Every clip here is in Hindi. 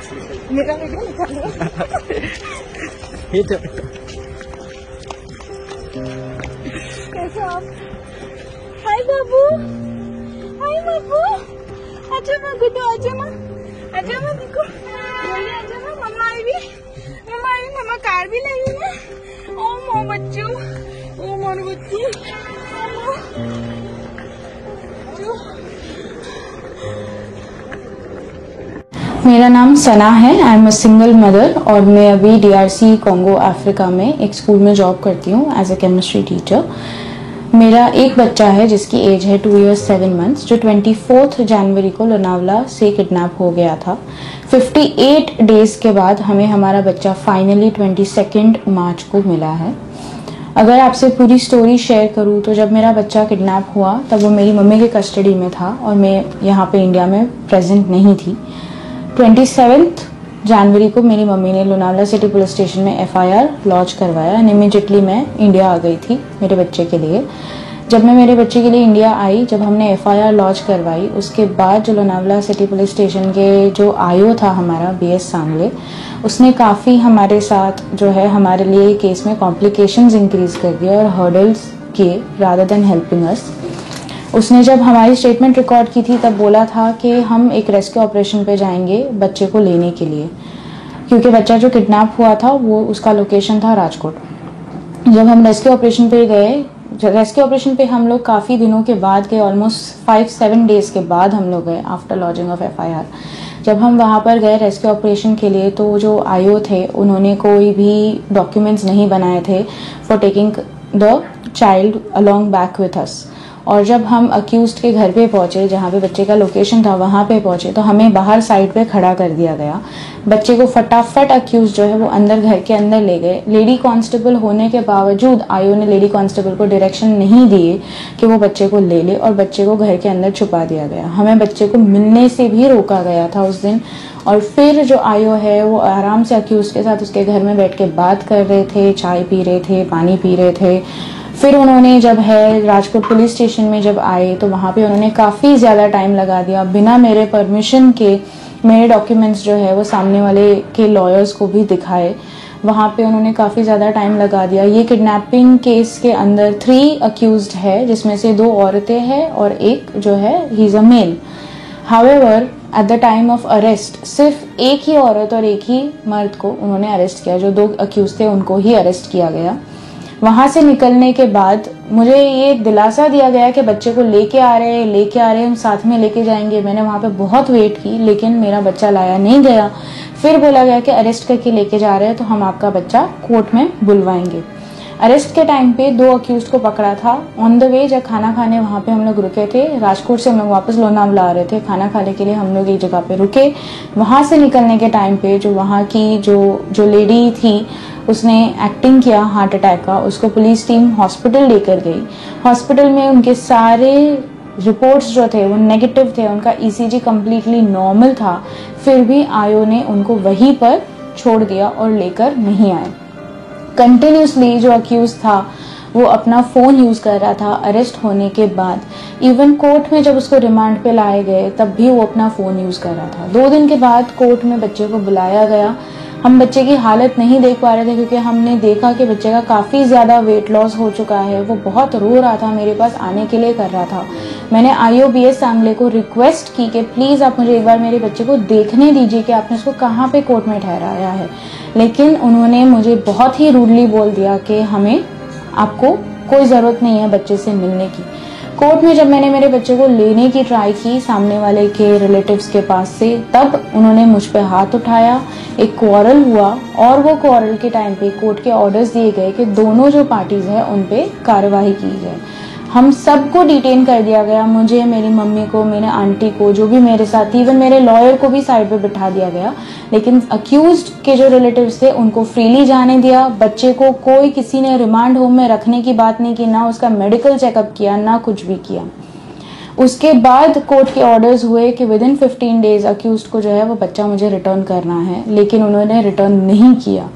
मेरा वीडियो निकालो। कैसे आप? हाय बाबू, हाय बाबू, आजा माँ गुड्डू, आजा माँ, आजा माँ देखो, आजा माँ, मम्मा आई भी, मम्मा कार भी लाई हुई है। ओ माँ बच्चों, ओ माँ बच्चों, मेरा नाम सना है। I am a single mother और मैं अभी DRC कोंगो अफ्रीका में एक स्कूल में जॉब करती हूँ एज अ केमिस्ट्री टीचर। मेरा एक बच्चा है जिसकी एज है 2 years 7 months, जो 24 जनवरी को लोनावला से किडनैप हो गया था। 58 डेज के बाद हमें हमारा बच्चा फाइनली 22 मार्च को मिला है। अगर आपसे पूरी स्टोरी शेयर करूँ तो जब मेरा बच्चा किडनैप हुआ तब वो मेरी मम्मी के कस्टडी में था और मैं यहाँ पे इंडिया में प्रेजेंट नहीं थी। 27 जनवरी को मेरी मम्मी ने लोनावला सिटी पुलिस स्टेशन में FIR लॉन्च करवाया एंड इमीडिएटली मैं इंडिया आ गई थी मेरे बच्चे के लिए। जब मैं मेरे बच्चे के लिए इंडिया आई, जब हमने FIR लॉन्च करवाई, उसके बाद जो लोनावला सिटी पुलिस स्टेशन के जो IO था हमारा BS सांगले, उसने काफ़ी हमारे साथ जो है हमारे लिए केस में कॉम्प्लिकेशंस इंक्रीज कर दिए और हर्डल्स किए रादर देन हेल्पिंग अस। उसने जब हमारी स्टेटमेंट रिकॉर्ड की थी तब बोला था कि हम एक रेस्क्यू ऑपरेशन पे जाएंगे बच्चे को लेने के लिए, क्योंकि बच्चा जो किडनैप हुआ था वो उसका लोकेशन था राजकोट। जब हम रेस्क्यू ऑपरेशन पे गए, रेस्क्यू ऑपरेशन पे हम लोग काफ़ी दिनों के बाद गए, ऑलमोस्ट 5-7 डेज के बाद हम लोग गए आफ्टर लॉजिंग ऑफ FIR। जब हम वहाँ पर गए रेस्क्यू ऑपरेशन के लिए तो जो IO थे उन्होंने कोई भी डॉक्यूमेंट्स नहीं बनाए थे for taking the child along back with us. और जब हम अक्यूज्ड के घर पे पहुंचे, जहाँ पे बच्चे का लोकेशन था वहाँ पे पहुंचे, तो हमें बाहर साइड पे खड़ा कर दिया गया। बच्चे को फटाफट अक्यूज्ड जो है वो अंदर, घर के अंदर ले गए। लेडी कांस्टेबल होने के बावजूद IO ने लेडी कांस्टेबल को डायरेक्शन नहीं दिए कि वो बच्चे को ले ले और बच्चे को घर के अंदर छुपा दिया गया। हमें बच्चे को मिलने से भी रोका गया था उस दिन। और फिर जो IO है वो आराम से अक्यूज्ड के साथ उसके घर में बैठ के बात कर रहे थे, चाय पी रहे थे, पानी पी रहे थे। फिर उन्होंने जब है राजकोट पुलिस स्टेशन में जब आए तो वहाँ पे उन्होंने काफ़ी ज़्यादा टाइम लगा दिया बिना मेरे परमिशन के। मेरे डॉक्यूमेंट्स जो है वो सामने वाले के लॉयर्स को भी दिखाए। वहाँ पे उन्होंने काफ़ी ज़्यादा टाइम लगा दिया। ये किडनैपिंग केस के अंदर 3 अक्यूज्ड है, जिसमें से 2 औरतें हैं और एक जो है he is a male. However at the time of arrest सिर्फ एक ही औरत और एक ही मर्द को उन्होंने अरेस्ट किया। जो 2 अक्यूज थे उनको ही अरेस्ट किया गया। वहां से निकलने के बाद मुझे ये दिलासा दिया गया कि बच्चे को लेके आ रहे हैं, हम साथ में लेके जाएंगे। मैंने वहां पे बहुत वेट की लेकिन मेरा बच्चा लाया नहीं गया। फिर बोला गया कि अरेस्ट करके लेके जा रहे हैं तो हम आपका बच्चा कोर्ट में बुलवाएंगे। अरेस्ट के टाइम पे 2 अक्यूज्ड को पकड़ा था। ऑन द वे जब खाना खाने वहां पे हम लोग रुके थे, राजकोट से हम लोग वापस लोनावला आ रहे थे, खाना खाने के लिए हम लोग एक जगह पे रुके। वहां से निकलने के टाइम पे जो वहां की जो लेडी थी उसने एक्टिंग किया हार्ट अटैक का, उसको पुलिस टीम हॉस्पिटल लेकर गई। हॉस्पिटल में उनके सारे रिपोर्ट्स जो थे वो नेगेटिव थे, उनका ECG कम्प्लीटली नॉर्मल था। फिर भी IO ने उनको वहीं पर छोड़ दिया और लेकर नहीं आए। कंटिन्यूसली जो अक्यूज था वो अपना फोन यूज कर रहा था अरेस्ट होने के बाद। इवन कोर्ट में जब उसको रिमांड पे लाए गए तब भी वो अपना फोन यूज कर रहा था। 2 दिन के बाद कोर्ट में बच्चे को बुलाया गया। हम बच्चे की हालत नहीं देख पा रहे थे क्योंकि हमने देखा कि बच्चे का काफी ज्यादा वेट लॉस हो चुका है। वो बहुत रो रहा था, मेरे पास आने के लिए कर रहा था। मैंने IO BS सांगले को रिक्वेस्ट की कि प्लीज आप मुझे एक बार मेरे बच्चे को देखने दीजिए कि आपने उसको कहाँ पे कोर्ट में ठहराया है। लेकिन उन्होंने मुझे बहुत ही रूडली बोल दिया कि हमें आपको कोई जरूरत नहीं है बच्चे से मिलने की। कोर्ट में जब मैंने मेरे बच्चे को लेने की ट्राई की सामने वाले के रिलेटिव्स के पास से, तब उन्होंने मुझ पे हाथ उठाया, एक क्वारल हुआ और वो क्वारल के टाइम पे कोर्ट के ऑर्डर्स दिए गए कि दोनों जो पार्टीज हैं उन पे कार्यवाही की जाए। हम सबको डिटेन कर दिया गया, मुझे, मेरी मम्मी को, मेरे आंटी को, जो भी मेरे साथ, इवन मेरे लॉयर को भी साइड पे बिठा दिया गया। लेकिन अक्यूज्ड के जो रिलेटिव्स थे उनको फ्रीली जाने दिया। बच्चे को कोई किसी ने रिमांड होम में रखने की बात नहीं की, ना उसका मेडिकल चेकअप किया, ना कुछ भी किया। उसके बाद कोर्ट के ऑर्डर्स हुए कि विद इन 15 डेज अक्यूज्ड को जो है वो बच्चा मुझे रिटर्न करना है, लेकिन उन्होंने रिटर्न नहीं किया।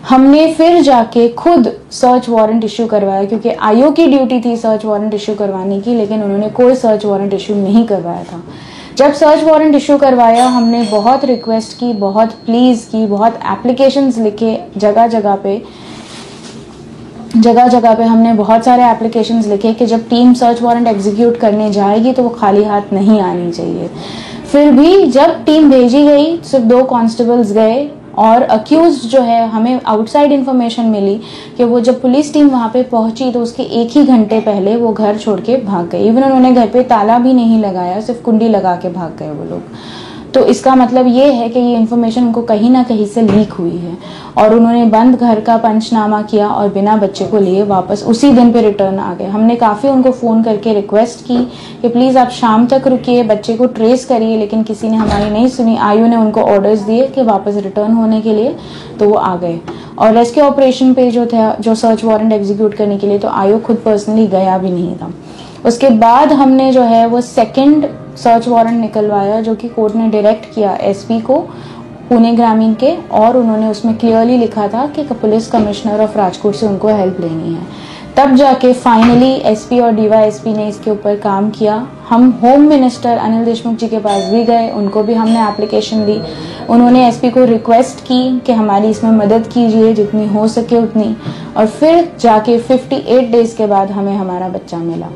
हमने फिर जाके खुद सर्च वारंट इश्यू करवाया क्योंकि IO की ड्यूटी थी सर्च वारंट इश्यू करवाने की, लेकिन उन्होंने कोई सर्च वारंट इश्यू नहीं करवाया था। जब सर्च वारंट इशू करवाया हमने बहुत रिक्वेस्ट की, बहुत प्लीज़ की, बहुत एप्लीकेशंस लिखे, जगह जगह पे हमने बहुत सारे एप्लीकेशंस लिखे कि जब टीम सर्च वारंट एग्जीक्यूट करने जाएगी तो वो खाली हाथ नहीं आनी चाहिए। फिर भी जब टीम भेजी गई सिर्फ 2 कांस्टेबल्स गए और अक्यूज्ड जो है, हमें आउटसाइड इन्फॉर्मेशन मिली कि वो जब पुलिस टीम वहाँ पे पहुंची तो उसके 1 ही घंटे पहले वो घर छोड़ के भाग गए। इवन उन्होंने घर पे ताला भी नहीं लगाया, सिर्फ कुंडी लगा के भाग गए वो लोग। तो इसका मतलब ये है कि ये इन्फॉर्मेशन उनको कहीं ना कहीं से लीक हुई है और उन्होंने बंद घर का पंचनामा किया और बिना बच्चे को लिए वापस उसी दिन पे रिटर्न आ गए। हमने काफ़ी उनको फ़ोन करके रिक्वेस्ट की कि प्लीज़ आप शाम तक रुकिए, बच्चे को ट्रेस करिए, लेकिन किसी ने हमारी नहीं सुनी। आयु ने उनको ऑर्डर्स दिए कि वापस रिटर्न होने के लिए, तो वो आ गए। और रेस्क्यू ऑपरेशन पे जो था, जो सर्च वारंट एग्जीक्यूट करने के लिए, तो आयु खुद पर्सनली गया भी नहीं था। उसके बाद हमने जो है वो सेकंड सर्च वारंट निकलवाया जो कि कोर्ट ने डायरेक्ट किया एसपी को, पुणे ग्रामीण के, और उन्होंने उसमें क्लियरली लिखा था कि पुलिस कमिश्नर ऑफ राजकोट से उनको हेल्प लेनी है। तब जाके फाइनली एसपी और डीवाईएसपी ने इसके ऊपर काम किया। हम होम मिनिस्टर अनिल देशमुख जी के पास भी गए, उनको भी हमने एप्लीकेशन दी। उन्होंने एसपी को रिक्वेस्ट की कि हमारी इसमें मदद कीजिए जितनी हो सके उतनी, और फिर जाके 58 डेज के बाद हमें हमारा बच्चा मिला।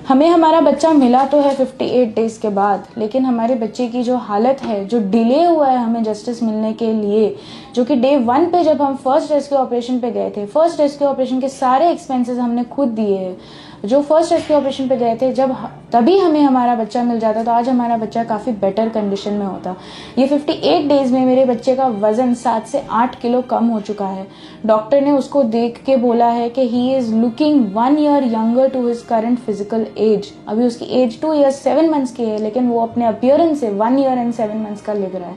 हमें हमारा बच्चा मिला तो है 58 डेज के बाद, लेकिन हमारे बच्चे की जो हालत है, जो डिले हुआ है हमें जस्टिस मिलने के लिए, जो कि डे 1 पे जब हम फर्स्ट रेस्क्यू ऑपरेशन पे गए थे, फर्स्ट रेस्क्यू ऑपरेशन के सारे एक्सपेंसेस हमने खुद दिए हैं। जो फर्स्ट रेस्क्यू ऑपरेशन पे गए थे, जब तभी हमें हमारा बच्चा मिल जाता तो आज हमारा बच्चा काफ़ी बेटर कंडीशन में होता। ये 58 डेज में मेरे बच्चे का वजन 7 से 8 किलो कम हो चुका है। डॉक्टर ने उसको देख के बोला है कि he is looking 1 year younger to his current physical age. अभी उसकी एज 2 ईयर्स 7 मंथ्स की है, लेकिन वो अपने अपीयरेंस से 1 ईयर एंड 7 मंथ्स का लग रहा है।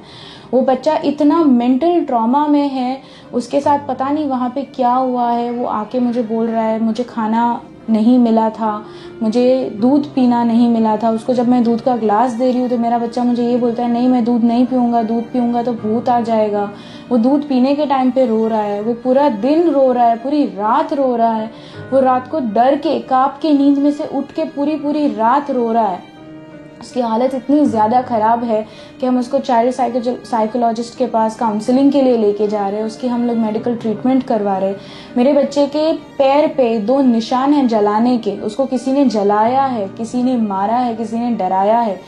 वो बच्चा इतना मेंटल ट्रॉमा में है, उसके साथ पता नहीं वहाँ पे क्या हुआ है। वो आके मुझे बोल रहा है मुझे खाना नहीं मिला था, मुझे दूध पीना नहीं मिला था। उसको जब मैं दूध का ग्लास दे रही हूँ तो मेरा बच्चा मुझे ये बोलता है नहीं मैं दूध नहीं पीऊँगा, दूध पीऊँगा तो भूत आ जाएगा। वो दूध पीने के टाइम पे रो रहा है, वो पूरा दिन रो रहा है, पूरी रात रो रहा है। वो रात को डर के काँप के नींद में से उठ के पूरी रात रो रहा है। उसकी हालत इतनी ज़्यादा ख़राब है कि हम उसको चाइल्ड साइकोलॉजिस्ट के पास काउंसलिंग के लिए लेके जा रहे हैं, उसकी हम लोग मेडिकल ट्रीटमेंट करवा रहे हैं। मेरे बच्चे के पैर पे 2 निशान हैं जलाने के, उसको किसी ने जलाया है, किसी ने मारा है, किसी ने डराया है।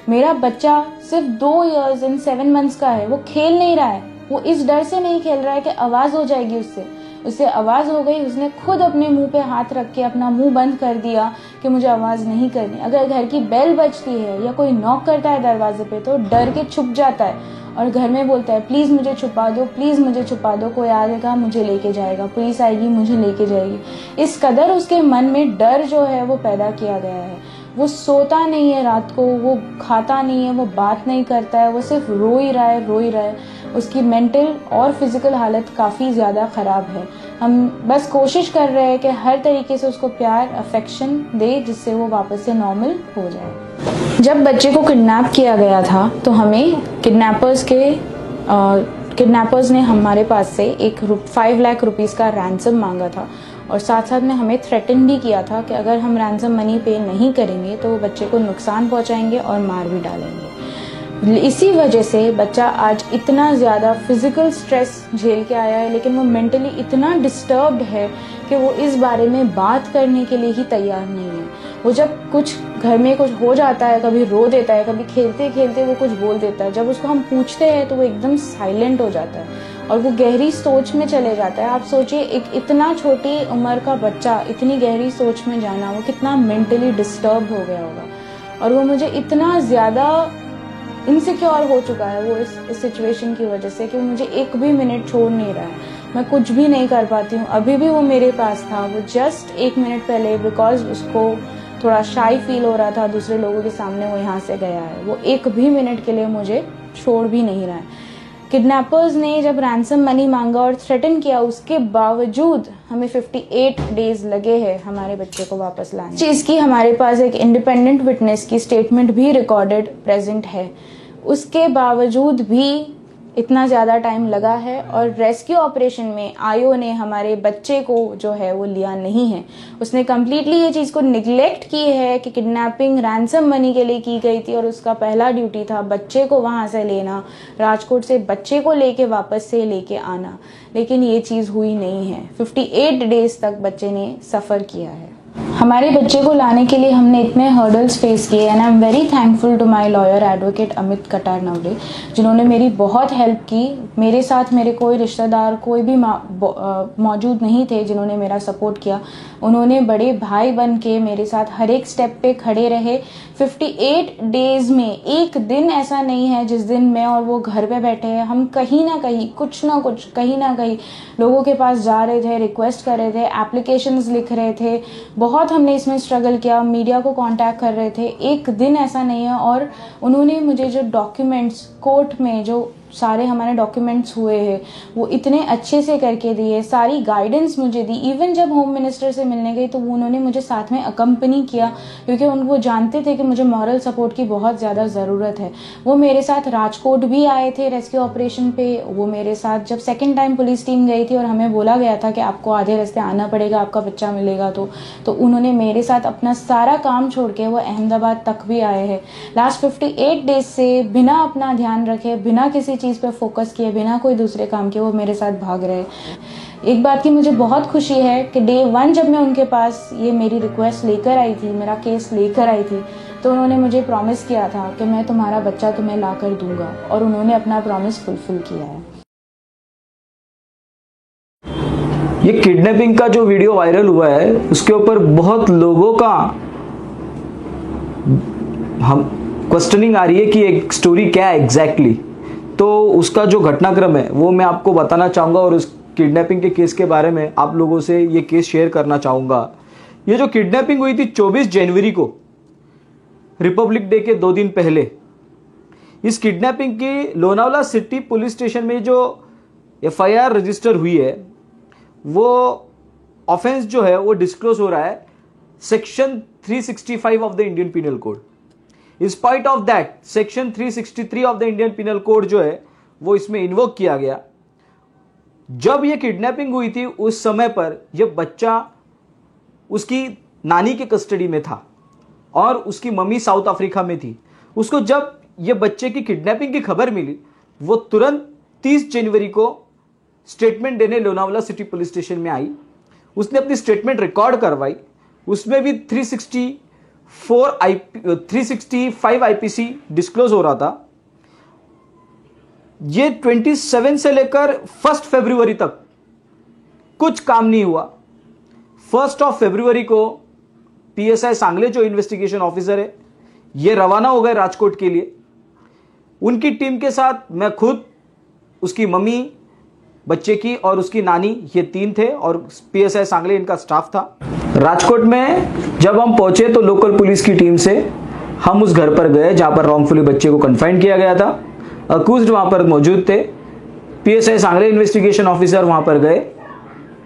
मेरा बच्चा सिर्फ 2 ईयर्स एंड 7 मंथ्स का है, वो खेल नहीं रहा है। वो इस डर से नहीं खेल रहा है कि आवाज़ हो जाएगी उससे आवाज़ हो गई, उसने खुद अपने मुंह पे हाथ रख के अपना मुंह बंद कर दिया कि मुझे आवाज़ नहीं करनी। अगर घर की बेल बजती है या कोई नॉक करता है दरवाजे पे तो डर के छुप जाता है और घर में बोलता है प्लीज़ मुझे छुपा दो, प्लीज़ मुझे छुपा दो, कोई आएगा मुझे लेके जाएगा, पुलिस आएगी मुझे लेके जाएगी। इस कदर उसके मन में डर जो है वो पैदा किया गया है। वो सोता नहीं है रात को, वो खाता नहीं है, वो बात नहीं करता है, वो सिर्फ रो ही रहा है। उसकी मेंटल और फिजिकल हालत काफ़ी ज़्यादा ख़राब है। हम बस कोशिश कर रहे हैं कि हर तरीके से उसको प्यार अफेक्शन दे जिससे वो वापस से नॉर्मल हो जाए। जब बच्चे को किडनैप किया गया था तो हमें किडनैपर्स ने हमारे पास से 5 लाख रुपीज़ का रैंसम मांगा था और साथ में हमें थ्रेटन भी किया था कि अगर हम रैंसम मनी पे नहीं करेंगे तो वो बच्चे को नुकसान पहुंचाएंगे और मार भी डालेंगे। इसी वजह से बच्चा आज इतना ज़्यादा फिजिकल स्ट्रेस झेल के आया है, लेकिन वो मेंटली इतना डिस्टर्ब्ड है कि वो इस बारे में बात करने के लिए ही तैयार नहीं है। वो जब कुछ घर में कुछ हो जाता है, कभी रो देता है, कभी खेलते खेलते वो कुछ बोल देता है, जब उसको हम पूछते हैं तो वो एकदम साइलेंट हो जाता है और वो गहरी सोच में चले जाता है। आप सोचिए एक इतना छोटी उम्र का बच्चा इतनी गहरी सोच में जाना, वो कितना मेंटली डिस्टर्ब हो गया होगा। और वो मुझे इतना ज़्यादा इनसिक्योर हो चुका है वो इस सिचुएशन की वजह से कि वो मुझे एक भी मिनट छोड़ नहीं रहा है। मैं कुछ भी नहीं कर पाती हूँ। अभी भी वो मेरे पास था, वो जस्ट 1 मिनट पहले बिकॉज उसको थोड़ा शाई फील हो रहा था दूसरे लोगों के सामने, वो यहाँ से गया है। वो एक भी मिनट के लिए मुझे छोड़ भी नहीं रहा है। किडनैपर्स ने जब रैंसम मनी मांगा और थ्रेटन किया, उसके बावजूद हमें 58 डेज लगे हैं हमारे बच्चे को वापस लाने। चीज़ की हमारे पास एक इंडिपेंडेंट विटनेस की स्टेटमेंट भी रिकॉर्डेड प्रेजेंट है। उसके बावजूद भी इतना ज़्यादा टाइम लगा है और रेस्क्यू ऑपरेशन में आयो ने हमारे बच्चे को जो है वो लिया नहीं है। उसने कम्प्लीटली ये चीज़ को निगलेक्ट की है कि किडनैपिंग रैंसम मनी के लिए की गई थी और उसका पहला ड्यूटी था बच्चे को वहाँ से लेना, राजकोट से बच्चे को लेके वापस से लेके आना, लेकिन ये चीज़ हुई नहीं है। 58 डेज तक बच्चे ने सफ़र किया है। हमारे बच्चे को लाने के लिए हमने इतने हर्डल्स फेस किए and I am very thankful to my lawyer advocate Amit Katarnavale, जिन्होंने मेरी बहुत हेल्प की। मेरे साथ मेरे कोई रिश्तेदार कोई भी मौजूद नहीं थे जिन्होंने मेरा सपोर्ट किया। उन्होंने बड़े भाई बन के मेरे साथ हर एक स्टेप पे खड़े रहे। 58 डेज में एक दिन ऐसा नहीं है जिस दिन मैं और वो घर पे बैठे हैं। हम कहीं ना कहीं कुछ ना कुछ कहीं ना कहीं लोगों के पास जा रहे थे, रिक्वेस्ट कर रहे थे, एप्लीकेशंस लिख रहे थे, बहुत हमने इसमें स्ट्रगल किया, मीडिया को कांटेक्ट कर रहे थे। एक दिन ऐसा नहीं है। और उन्होंने मुझे जो डॉक्यूमेंट्स कोर्ट में जो सारे हमारे डॉक्यूमेंट्स हुए हैं वो इतने अच्छे से करके दिए, सारी गाइडेंस मुझे दी। इवन जब होम मिनिस्टर से मिलने गई तो उन्होंने मुझे साथ में अकम्पनी किया, क्योंकि वो जानते थे कि मुझे मॉरल सपोर्ट की बहुत ज़्यादा ज़रूरत है। वो मेरे साथ राजकोट भी आए थे रेस्क्यू ऑपरेशन पे। वो मेरे साथ जब सेकेंड टाइम पुलिस टीम गई थी और हमें बोला गया था कि आपको आधे रास्ते आना पड़ेगा, आपका बच्चा मिलेगा, तो उन्होंने मेरे साथ अपना सारा काम छोड़ के वो अहमदाबाद तक भी आए हैं। लास्ट 58 डेज से बिना अपना ध्यान रखे, बिना किसी चीज़ पे फोकस किए, बिना कोई दूसरे काम के वो मेरे साथ भाग रहे। एक बात की मुझे बहुत खुशी है कि डे 1 जब मैं उनके पास ये मेरी रिक्वेस्ट लेकर आई थी, मेरा केस लेकर आई थी, तो उन्होंने मुझे प्रॉमिस किया था कि मैं तुम्हारा बच्चा तुम्हें ला कर दूंगा, और उन्होंने अपना प्रॉमिस फुलफिल किया है। ये किडनैपिंग का जो वीडियो वायरल हुआ है उसके ऊपर बहुत लोगों का हम क्वेश्चनिंग आ रही है कि एक स्टोरी क्या है एग्जैक्टली। तो उसका जो घटनाक्रम है वो मैं आपको बताना चाहूँगा और उस किडनैपिंग के केस के बारे में आप लोगों से ये केस शेयर करना चाहूँगा। ये जो किडनैपिंग हुई थी 24 जनवरी को, रिपब्लिक डे के 2 दिन पहले, इस किडनैपिंग की लोनावला सिटी पुलिस स्टेशन में जो FIR रजिस्टर हुई है वो ऑफेंस जो है वो डिस्क्लोज हो रहा है section 365 of the Indian penal code. In spite of that section 363 of the Indian penal code जो है वो इसमें इन्वोक किया गया। जब ये किडनैपिंग हुई थी उस समय पर यह बच्चा उसकी नानी के कस्टडी में था और उसकी मम्मी साउथ अफ्रीका में थी। उसको जब ये बच्चे की किडनैपिंग की खबर मिली वो तुरंत 30 जनवरी को स्टेटमेंट देने लोनावला सिटी पुलिस स्टेशन में आई। उसने अपनी स्टेटमेंट रिकॉर्ड करवाई। उसमें भी 365 IPC डिस्क्लोज हो रहा था। ये 27 से लेकर 1 फरवरी तक कुछ काम नहीं हुआ। 1 फरवरी को PSI सांगले जो इन्वेस्टिगेशन ऑफिसर है ये रवाना हो गए राजकोट के लिए। उनकी टीम के साथ मैं खुद, उसकी मम्मी, बच्चे की और उसकी नानी, ये 3 थे और PSI सांगले इनका स्टाफ था। राजकोट में जब हम पहुंचे तो लोकल पुलिस की टीम से हम उस घर पर गए जहां पर रॉन्गफुली बच्चे को कन्फाइन किया गया था। अक्यूज्ड वहां पर मौजूद थे। PSI सांगले इन्वेस्टिगेशन ऑफिसर वहां पर गए।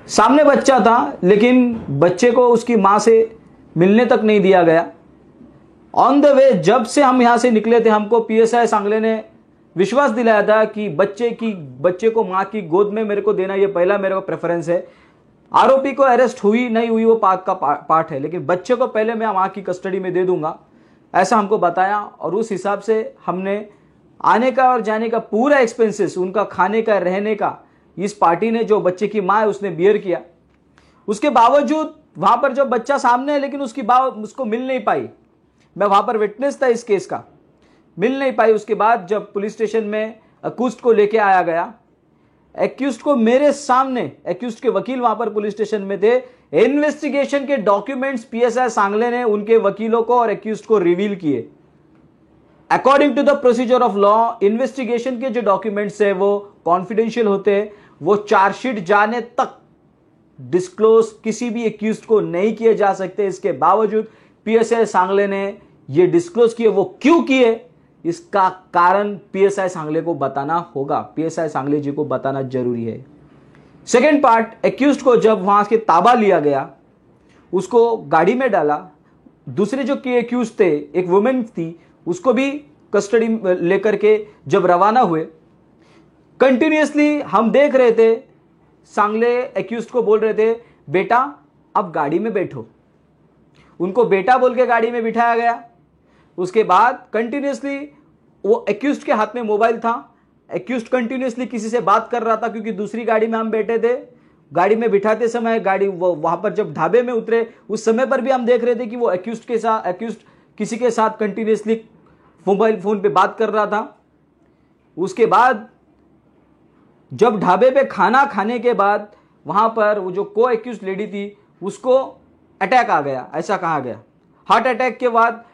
सामने बच्चा था लेकिन बच्चे को उसकी मां से मिलने तक नहीं दिया गया। ऑन द वे जब से हम यहां से निकले थे हमको PSI सांगले ने विश्वास दिलाया था कि बच्चे को मां की गोद में मेरे को देना, ये पहला मेरे को प्रेफरेंस है। आरोपी को अरेस्ट हुई नहीं हुई वो पार्ट है, लेकिन बच्चे को पहले मैं मां की कस्टडी में दे दूंगा, ऐसा हमको बताया। और उस हिसाब से हमने आने का और जाने का पूरा एक्सपेंसेस, उनका खाने का, रहने का, इस पार्टी ने, जो बच्चे की मां है, उसने बियर किया। उसके बावजूद वहां पर जो बच्चा सामने है लेकिन उसको मिल नहीं पाई। मैं वहां पर विटनेस था इस केस का, मिल नहीं पाई। उसके बाद जब पुलिस स्टेशन में अक्यूज्ड को लेके आया गया, एक्यूज्ड को मेरे सामने, एक्यूज्ड के वकील वहां पर पुलिस स्टेशन में थे, इन्वेस्टिगेशन के डॉक्यूमेंट्स PSI सांगले ने उनके वकीलों को और एक्यूज्ड को रिवील किए। According to the procedure of law, investigation के जो डॉक्यूमेंट्स है वो कॉन्फिडेंशियल होते हैं। वो चार्जशीट जाने तक डिस्क्लोज किसी भी एक्यूज्ड को नहीं किए जा सकते। इसके बावजूद PSI सांगले ने ये डिस्क्लोज किए। वो क्यों किए इसका कारण PSI सांगले को बताना होगा, PSI सांगले जी को बताना जरूरी है। सेकेंड पार्ट, एक्यूज्ड को जब वहां से ताबा लिया गया, उसको गाड़ी में डाला। दूसरे जो एक्यूज्ड थे, एक वुमेन थी, उसको भी कस्टडी लेकर के जब रवाना हुए कंटिन्यूअसली हम देख रहे थे, सांगले एक्यूज्ड को बोल रहे थे बेटा अब गाड़ी में बैठो, उनको बेटा बोल के गाड़ी में बिठाया गया। उसके बाद कंटिन्यूअसली वो एक्यूज्ड के हाथ में मोबाइल था, एक्यूज्ड कंटिन्यूअसली किसी से बात कर रहा था, क्योंकि दूसरी गाड़ी में हम बैठे थे। गाड़ी में बिठाते समय गाड़ी वहां पर जब ढाबे में उतरे उस समय पर भी हम देख रहे थे कि वो एक्यूज्ड किसी के साथ कंटिन्यूअसली मोबाइल फोन पे बात कर रहा था। उसके बाद जब ढाबे पे खाना खाने के बाद वहां पर वो जो को एक्यूज्ड लेडी थी उसको अटैक आ गया, ऐसा कहा गया। हार्ट अटैक के बाद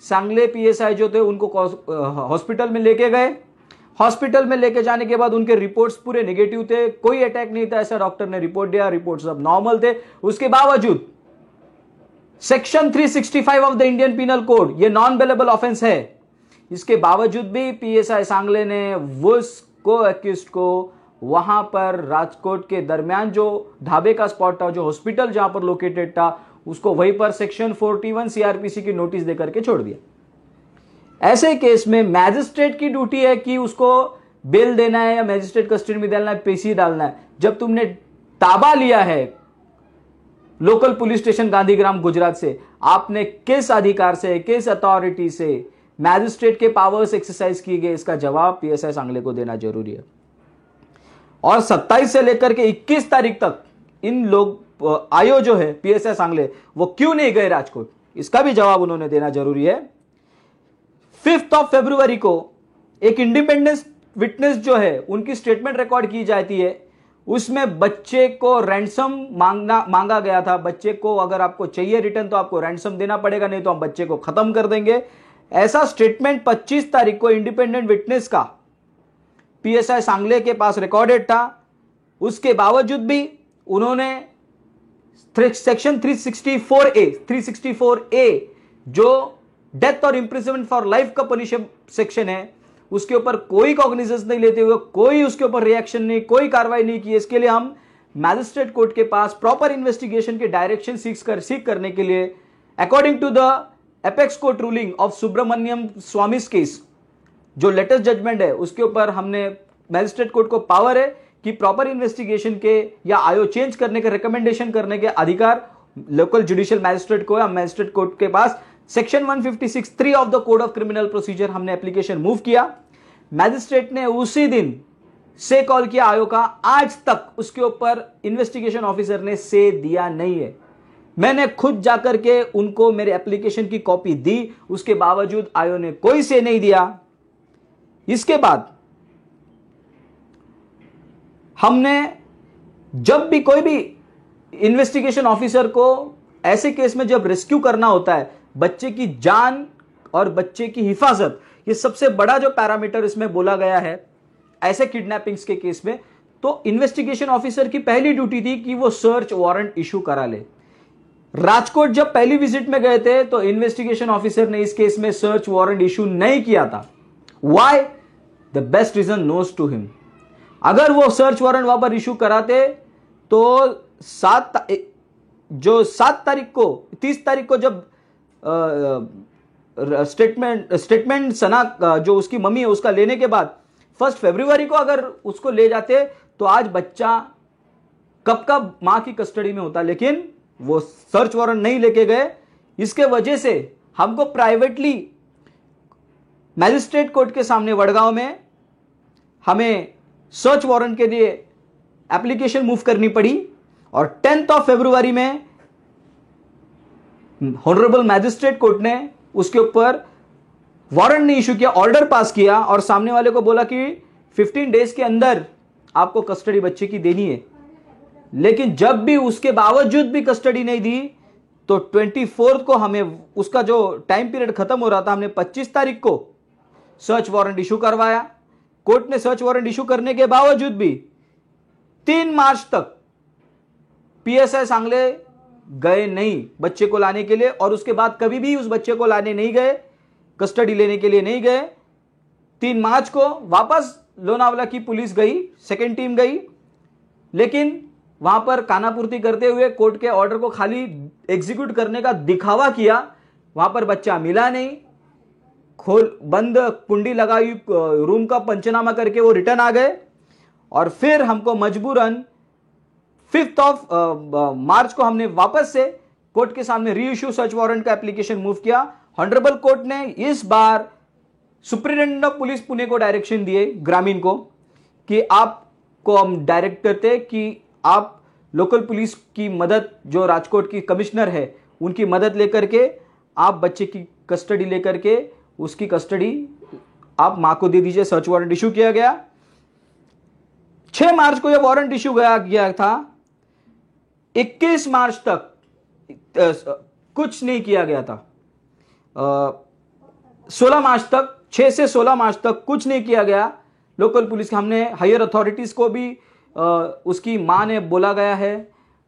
सांगले पीएसआई जो थे उनको हॉस्पिटल में लेके गए। हॉस्पिटल में लेके जाने के बाद उनके रिपोर्ट्स पूरे नेगेटिव थे, कोई अटैक नहीं था ऐसा डॉक्टर ने रिपोर्ट दिया, रिपोर्ट सब नॉर्मल थे। उसके बावजूद section 365 of the Indian penal code, ये नॉन बेलेबल ऑफेंस है, इसके बावजूद भी पीएसआई सांगले ने उस को एक्यूज्ड को वहां पर राजकोट के दरमियान जो ढाबे का स्पॉट था, जो हॉस्पिटल जहां पर लोकेटेड था, उसको वहीं पर सेक्शन 41 सीआरपीसी की नोटिस देकर के छोड़ दिया। ऐसे केस में मैजिस्ट्रेट की ड्यूटी है कि उसको बेल देना है या मैजिस्ट्रेट कस्टडी में डालना है, पेशी डालना है। जब तुमने ताबा लिया है local police station Gandhigram Gujarat से, आपने किस अधिकार से, किस अथॉरिटी से मैजिस्ट्रेट के पावर्स एक्सरसाइज किए गए, इसका जवाब पीएसआई सांगले को देना जरूरी है। और 27 से लेकर के 21 तारीख तक इन लोग आयो जो है पीएसआई सांगले वो क्यों नहीं गए राजकोट, इसका भी जवाब उन्होंने देना जरूरी है। 5 फरवरी को एक इंडिपेंडेंस विटनेस जो है उनकी स्टेटमेंट रिकॉर्ड की जाती है, उसमें बच्चे को रैंसम मांगा गया था। बच्चे को अगर आपको चाहिए रिटर्न तो आपको रैंसम देना पड़ेगा, नहीं तो हम बच्चे को खत्म कर देंगे। ऐसा स्टेटमेंट 25 तारीख को इंडिपेंडेंट विटनेस का पीएसआई सांगले के पास रिकॉर्डेड था। उसके बावजूद भी उन्होंने सेक्शन 364A जो डेथ और इंप्रिजनमेंट फॉर लाइफ का पनिशमेंट सेक्शन है, उसके ऊपर कोई कॉग्निजेंस नहीं लेते हुए, कोई उसके ऊपर रिएक्शन नहीं, कोई कार्रवाई नहीं की। इसके लिए हम मैजिस्ट्रेट कोर्ट के पास प्रॉपर इन्वेस्टिगेशन के डायरेक्शन सीख करने के लिए according to the apex court ruling of Subramaniam Swamy case, जो लेटेस्ट जजमेंट है, उसके ऊपर हमने मैजिस्ट्रेट कोर्ट को पावर है कि प्रॉपर इन्वेस्टिगेशन के या आयो चेंज करने के रिकमेंडेशन करने के अधिकार लोकल जुडिशियल मैजिस्ट्रेट को या मैजिस्ट्रेट कोर्ट के पास। Section 156(3) of the code of criminal procedure हमने एप्लीकेशन मूव किया। मैजिस्ट्रेट ने उसी दिन से कॉल किया आयो का, आज तक उसके ऊपर इन्वेस्टिगेशन ऑफिसर ने से दिया नहीं है। मैंने खुद जाकर के उनको मेरे एप्लीकेशन की कॉपी दी, उसके बावजूद आयो ने कोई से नहीं दिया। इसके बाद हमने जब भी कोई भी इन्वेस्टिगेशन ऑफिसर को ऐसे केस में जब रेस्क्यू करना होता है, बच्चे की जान और बच्चे की हिफाजत, ये सबसे बड़ा जो पैरामीटर इसमें बोला गया है ऐसे किडनैपिंग्स के केस में, तो इन्वेस्टिगेशन ऑफिसर की पहली ड्यूटी थी कि वो सर्च वारंट इशू करा ले। राजकोट जब पहली विजिट में गए थे तो इन्वेस्टिगेशन ऑफिसर ने इस केस में सर्च वारंट इशू नहीं किया था। Why? The best reason knows to him. अगर वो सर्च वारंट वहां पर इशू कराते तो 7 तारीख को 30 तारीख को जब स्टेटमेंट सना जो उसकी मम्मी है उसका लेने के बाद 1 फरवरी को अगर उसको ले जाते तो आज बच्चा कब मां की कस्टडी में होता, लेकिन वो सर्च वारंट नहीं लेके गए। इसके वजह से हमको प्राइवेटली मैजिस्ट्रेट कोर्ट के सामने वडगांव में हमें सर्च वारंट के लिए एप्लीकेशन मूव करनी पड़ी और 10 फरवरी में ऑनरेबल मैजिस्ट्रेट कोर्ट ने उसके ऊपर वारंट नहीं इशू किया, ऑर्डर पास किया और सामने वाले को बोला कि 15 डेज के अंदर आपको कस्टडी बच्चे की देनी है। लेकिन जब भी उसके बावजूद भी कस्टडी नहीं दी तो 24 को हमें उसका जो टाइम पीरियड खत्म हो रहा था, हमने 25 तारीख को सर्च वारंट इशू करवाया। कोर्ट ने सर्च वारंट इशू करने के बावजूद भी 3 मार्च तक पीएसआई सांगले गए नहीं बच्चे को लाने के लिए, और उसके बाद कभी भी उस बच्चे को लाने नहीं गए, कस्टडी लेने के लिए नहीं गए। 3 मार्च को वापस लोनावला की पुलिस गई, सेकेंड टीम गई, लेकिन वहां पर कानापूर्ति करते हुए कोर्ट के ऑर्डर को खाली एग्जीक्यूट करने का दिखावा किया। वहां पर बच्चा मिला नहीं, बंद कुंडी लगाई रूम का पंचनामा करके वो रिटर्न आ गए। और फिर हमको मजबूरन 5 मार्च को हमने वापस से कोर्ट के सामने री इश्यू सर्च वारंट का एप्लीकेशन मूव किया। ऑनरेबल कोर्ट ने इस बार सुप्रिंटेंडेंट ऑफ पुलिस पुणे को डायरेक्शन दिए, ग्रामीण को, कि आपको हम डायरेक्ट करते कि आप लोकल पुलिस की मदद, जो राजकोट की कमिश्नर है उनकी मदद लेकर के आप बच्चे की कस्टडी लेकर के उसकी कस्टडी आप मां को दे दीजिए। सर्च वारंट इशू किया गया। 6 मार्च को यह वारंट इशू गया था। 21 मार्च तक कुछ नहीं किया गया था। 16 मार्च तक, 6 से 16 मार्च तक कुछ नहीं किया गया लोकल पुलिस के। हमने हायर अथॉरिटीज को भी उसकी मां ने बोला गया है,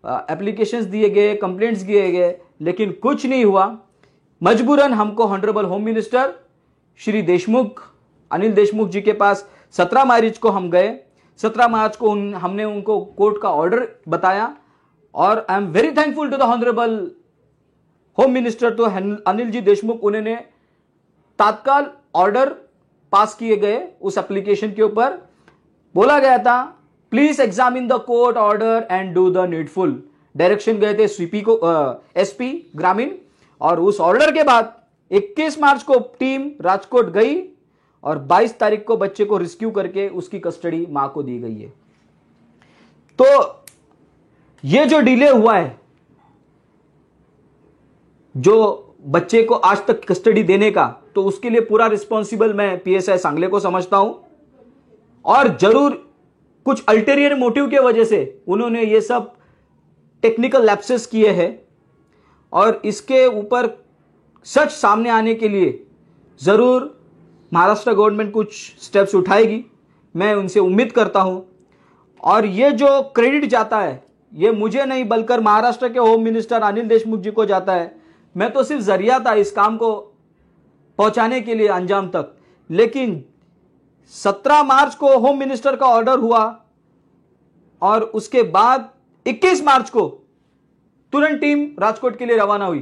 एप्लीकेशंस दिए गए, कंप्लेंट्स दिए गए, लेकिन कुछ नहीं हुआ। मजबूरन हमको honourable home minister Shri Deshmukh, Anil Deshmukh ji के पास 17 मार्च को हम गए। 17 मार्च को हमने उनको कोर्ट का ऑर्डर बताया और I am very thankful to the honourable home minister, तो अनिल जी देशमुख, उन्होंने तात्काल ऑर्डर पास किए गए उस एप्लीकेशन के ऊपर। बोला गया था please examine the court order and do the needful. Direction गए थे सीपी को, एसपी ग्रामीण, और उस ऑर्डर के बाद 21 मार्च को टीम राजकोट गई और 22 तारीख को बच्चे को रेस्क्यू करके उसकी कस्टडी मां को दी गई है। तो ये जो डिले हुआ है, जो बच्चे को आज तक कस्टडी देने का, तो उसके लिए पूरा रिस्पॉन्सिबल मैं पीएसआई सांगले को समझता हूं। और जरूर कुछ अल्टेरियर मोटिव के वजह से उन्होंने ये सब टेक्निकल लैप्सेस किए हैं और इसके ऊपर सच सामने आने के लिए जरूर महाराष्ट्र गवर्नमेंट कुछ स्टेप्स उठाएगी, मैं उनसे उम्मीद करता हूं। और ये जो क्रेडिट जाता है ये मुझे नहीं बल्कि महाराष्ट्र के होम मिनिस्टर अनिल देशमुख जी को जाता है। मैं तो सिर्फ जरिया था इस काम को पहुंचाने के लिए अंजाम तक। लेकिन 17 मार्च को होम मिनिस्टर का ऑर्डर हुआ और उसके बाद 21 मार्च को तुरंत टीम राजकोट के लिए रवाना हुई।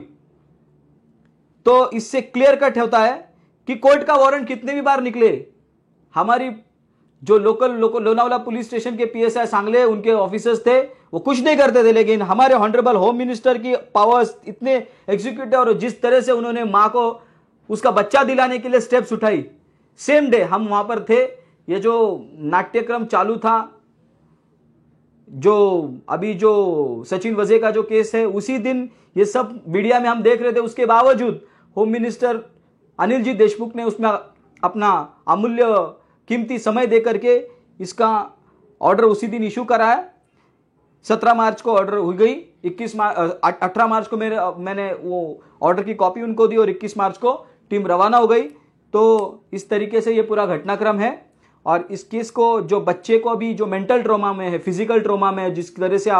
तो इससे क्लियर कट होता है कि कोर्ट का वारंट कितने भी बार निकले, हमारी जो लोकल लोनावला पुलिस स्टेशन के पीएसआई सांगले, उनके ऑफिसर्स थे, वो कुछ नहीं करते थे। लेकिन हमारे ऑनरेबल होम मिनिस्टर की पावर्स इतने एग्जीक्यूटिव, और जिस तरह से उन्होंने मां को उसका बच्चा दिलाने के लिए स्टेप्स उठाई, सेम डे हम वहां पर थे। ये जो नाट्यक्रम चालू था, जो अभी जो सचिन वजे का जो केस है, उसी दिन ये सब मीडिया में हम देख रहे थे। उसके बावजूद होम मिनिस्टर अनिल जी देशमुख ने उसमें अपना अमूल्य कीमती समय देकर के इसका ऑर्डर उसी दिन इशू कराया। 17 मार्च को ऑर्डर हो गई, 18 मार्च को मैंने वो ऑर्डर की कॉपी उनको दी और 21 मार्च को टीम रवाना हो गई। तो इस तरीके से ये पूरा घटनाक्रम है। और इस केस को, जो बच्चे को अभी जो मेंटल ट्रॉमा में है, फिजिकल ट्रॉमा में है, जिस तरह से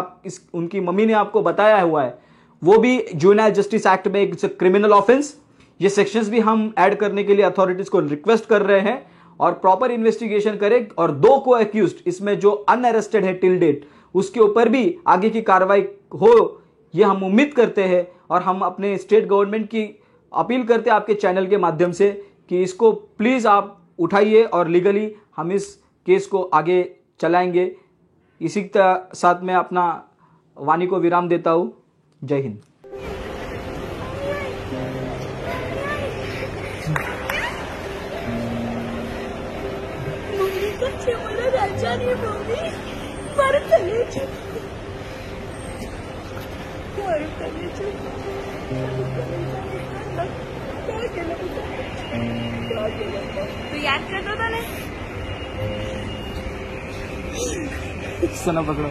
उनकी मम्मी ने आपको बताया हुआ है, वो भी जुवेनाइल जस्टिस एक्ट में एक क्रिमिनल ऑफेंस। ये सेक्शंस भी हम ऐड करने के लिए अथॉरिटीज को रिक्वेस्ट कर रहे हैं और प्रॉपर इन्वेस्टिगेशन करें। और 2 को एक्यूज्ड इसमें जो अनअरेस्टेड है टिल डेट, उसके ऊपर भी आगे की कार्रवाई हो, ये हम उम्मीद करते हैं। और हम अपने स्टेट गवर्नमेंट की अपील करते हैं आपके चैनल के माध्यम से कि इसको प्लीज आप उठाइए और लीगली हम इस केस को आगे चलाएंगे। इसी के साथ मैं अपना वाणी को विराम देता हूं। जय हिंद। तू याद करता था ना? सना पकड़ो।